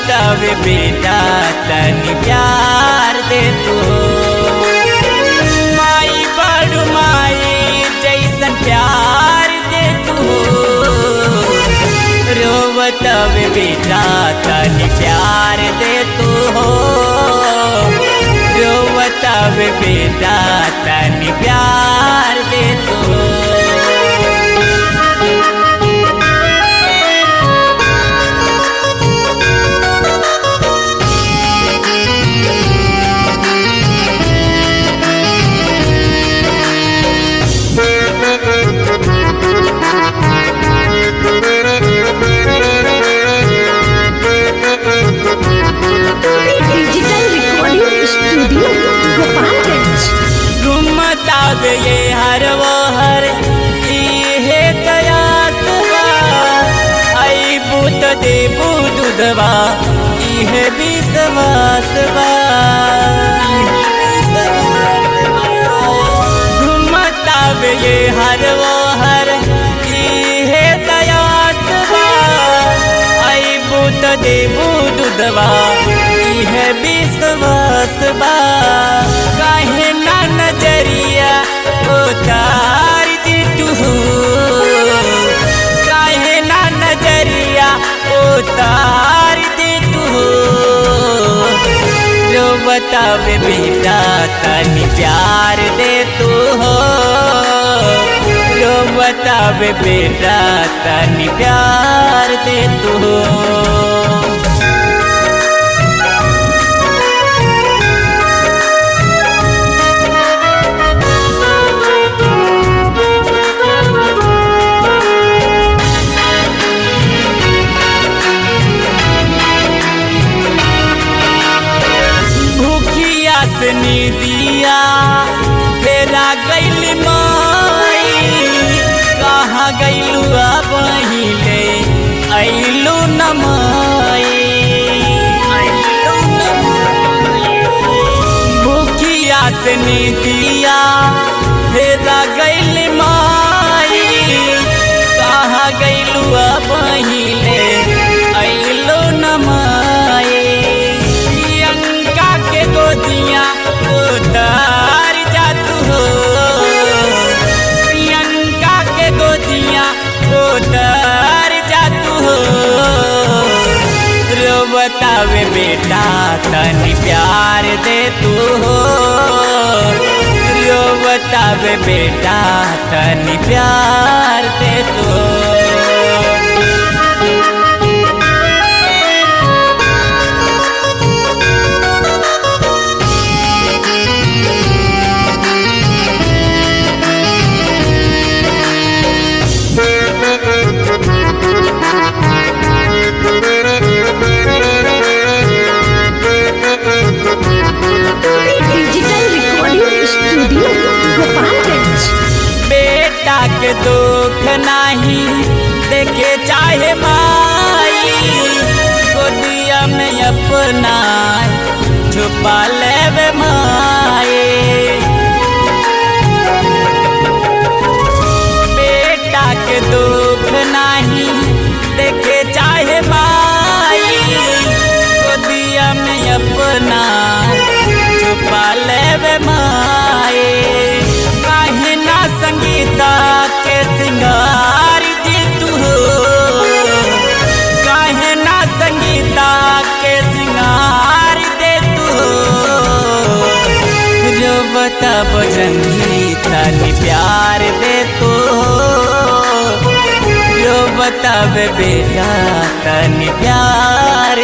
बतावे बेटा तनी प्यार दे तू। माई बड़ माई जैसन प्यार दे तू। बतावे बेटा तनी प्यार दे तू हो। बतावे बेटा तनी प्यार दे तू। घूमतावे ये हर वो हर इहे कयास बा। आई बूत देबू दूधवा इहे विश्वास बा। घूमतावे ये हर वो हर इहे कयास बा। आई बूत देबू दूधवा इहे विश्वास बा। काहे ना नजरिया उतार दी तू। काहे ना नजरिया उतार दी तू। बतावे बेटा तनी प्यार दे तू हो। बतावे बेटा तनी प्यार दे तू हो। नी दिया तेरा गैल माई। कहाँ गैलू अब ले ऐलू न माई। भूखिया से नी दिया तेरा गैल माई। कहाँ गैलू अब ले ऐलू न माई। प्रियंका के गोदिया उतार जा तू हो। प्रियंका के गोदिया उतार जा तू हो। बतावे बेटा तनी प्यार दे तू हो। बतावे बेटा तनी प्यार दे तू हो। बेटा के दुख नाही देखे चाहे माई। गोदिया में अपना छुपा लेवे माई। बेटा के दुख नाही देखे चाहे माई। गोदिया में अपना छुपा लेवे माई। काहे ना संगीता के सिंगार दी तू हो। काहे ना संगीता के सिंगार दे तू हो। बता बजंगी तनी प्यार दे तू हो। बतावे बेटा तनी प्यार